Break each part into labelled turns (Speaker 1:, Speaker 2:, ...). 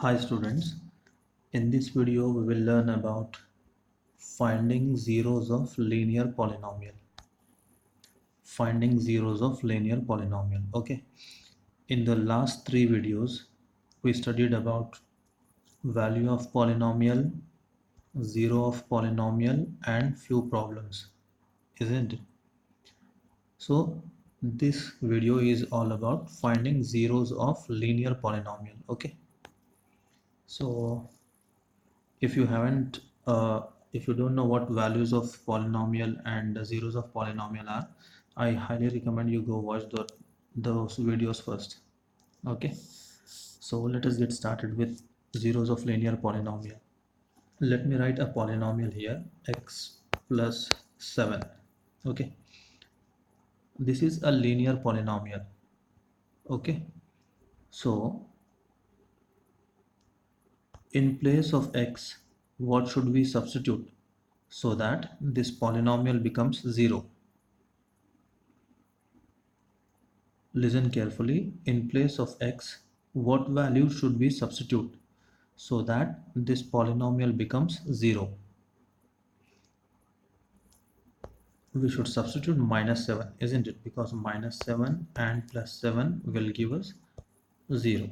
Speaker 1: Hi students, in this video we will learn about finding zeros of linear polynomial. Okay, in the last three videos we studied about value of polynomial, zero of polynomial and few problems, isn't it? So this video is all about finding zeros of linear polynomial. Okay, so if you haven't if you don't know what values of polynomial and zeros of polynomial are, I highly recommend you go watch those videos first. Okay, so let us get started with zeros of linear polynomial. Let me write a polynomial here, x plus 7. Okay, this is a linear polynomial. Okay, so in place of x, what should we substitute so that this polynomial becomes 0? Listen carefully. In place of x, what value should we substitute so that this polynomial becomes 0? We should substitute minus 7, isn't it? Because minus 7 and plus 7 will give us 0,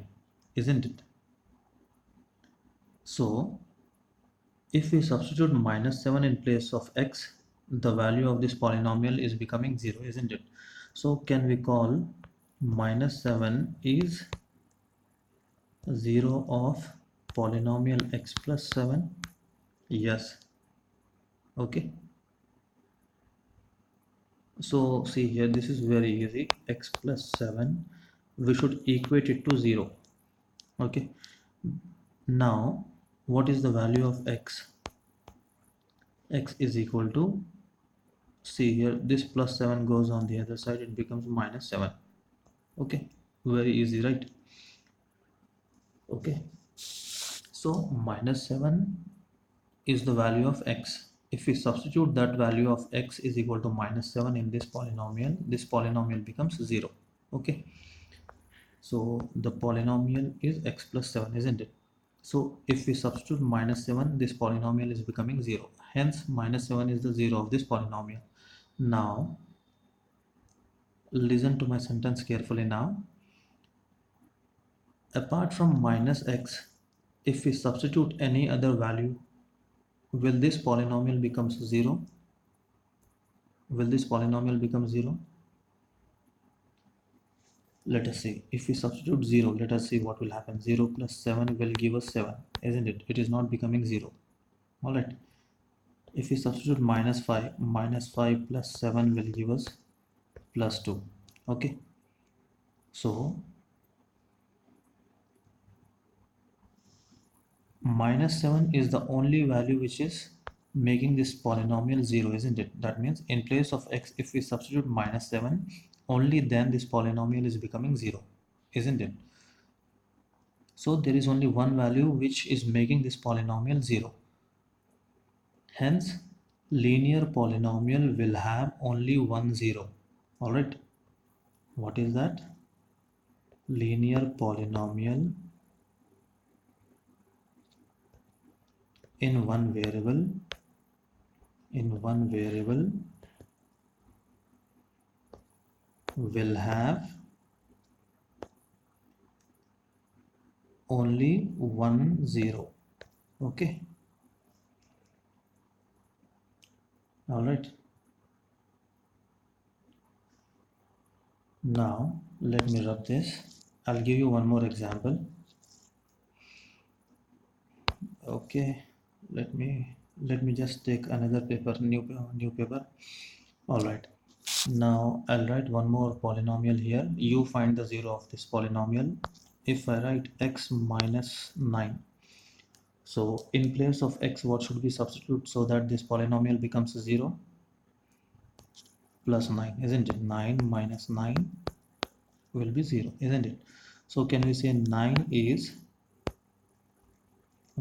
Speaker 1: isn't it? So if we substitute minus 7 in place of x, the value of this polynomial is becoming 0, isn't it? So can we call minus 7 is 0 of polynomial x plus 7? Yes. Okay, so see here, this is very easy. X plus 7, we should equate it to 0. Okay, now what is the value of x? X is equal to, see here, this plus 7 goes on the other side, it becomes minus 7. Okay, very easy, right? Okay, so minus 7 is the value of x. If we substitute that value of x is equal to minus 7 in this polynomial becomes 0. Okay, so the polynomial is x plus 7, isn't it? So if we substitute minus 7, this polynomial is becoming 0. Hence minus 7 is the 0 of this polynomial. Now listen to my sentence carefully now. Apart from minus x, if we substitute any other value, will this polynomial becomes 0? Will this polynomial become 0? Let us see. If we substitute 0, let us see what will happen. 0 plus 7 will give us 7, isn't it? It is not becoming 0. Alright. If we substitute minus 5 plus 7 will give us plus 2. Okay. So minus 7 is the only value which is making this polynomial 0, isn't it? That means in place of x, if we substitute minus 7, only then this polynomial is becoming 0, isn't it? So there is only one value which is making this polynomial 0. Hence linear polynomial will have only one 0. Alright, what is that? Linear polynomial in one variable will have only one 0. Okay, all right. Now let me rub this. I'll give you one more example. Okay, let me just take another paper, new paper. All right, now I'll write one more polynomial here. You find the 0 of this polynomial. If I write x minus 9, so in place of x, what should we substitute so that this polynomial becomes 0? Plus 9, isn't it? 9 minus 9 will be 0, isn't it? So can we say 9 is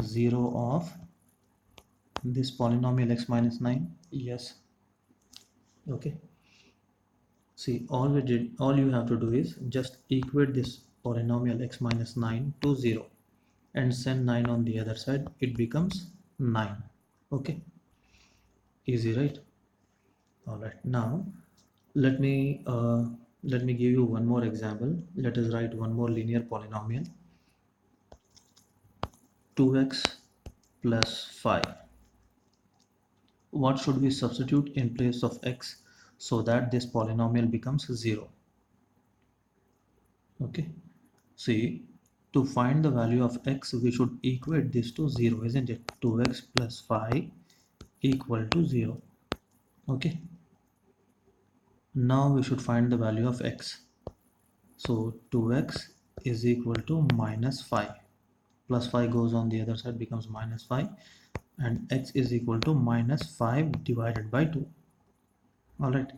Speaker 1: 0 of this polynomial x minus 9? Yes. Okay, see, all you have to do is just equate this polynomial x minus 9 to 0. and send 9 on the other side, it becomes 9. Okay, easy, right? All right, now let me uh, let me give you one more example. Let us write one more linear polynomial. 2x plus 5. What should we substitute in place of x so that this polynomial becomes 0? Okay, see, to find the value of x, we should equate this to 0, isn't it? 2x plus 5 equal to 0. Okay, now we should find the value of x. So 2x is equal to minus 5. Plus 5 goes on the other side, becomes minus 5, and x is equal to minus 5 divided by 2. Alright,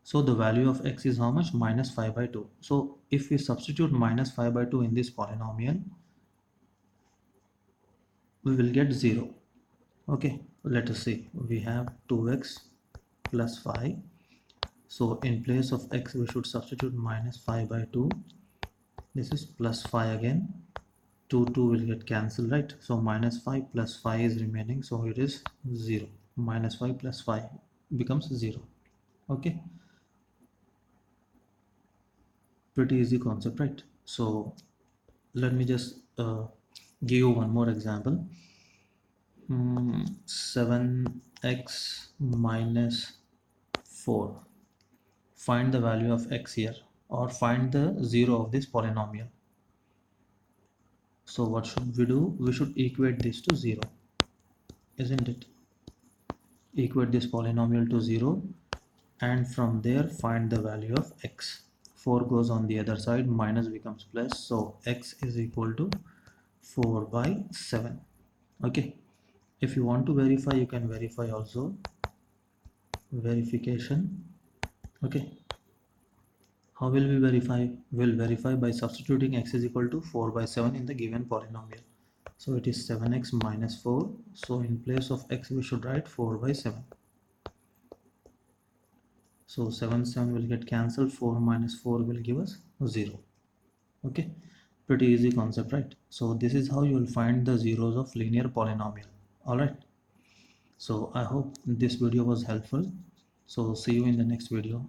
Speaker 1: so the value of x is how much? Minus 5 by 2. So if we substitute minus 5 by 2 in this polynomial, we will get 0. Okay, let us see. We have 2x plus 5. So in place of x, we should substitute minus 5 by 2. This is plus 5 again. 2 will get cancelled, right? So minus 5 plus 5 is remaining, so it is 0. Minus 5 plus 5 becomes 0. Okay, pretty easy concept, right? So let me just give you one more example. 7x minus 4. Find the value of x here, or find the 0 of this polynomial. So what should we do? We should equate this to 0, isn't it? Equate this polynomial to 0, and from there find the value of x. 4 goes on the other side, minus becomes plus, so x is equal to 4 by 7. Okay, if you want to verify, you can verify also. Verification. Okay, how will we verify? We'll verify by substituting x is equal to 4 by 7 in the given polynomial. So it is 7x minus 4. So in place of x, we should write 4 by 7. So 7 will get cancelled. 4 minus 4 will give us 0. Okay, pretty easy concept, right? So this is how you will find the zeros of linear polynomial. Alright, so I hope this video was helpful. So see you in the next video.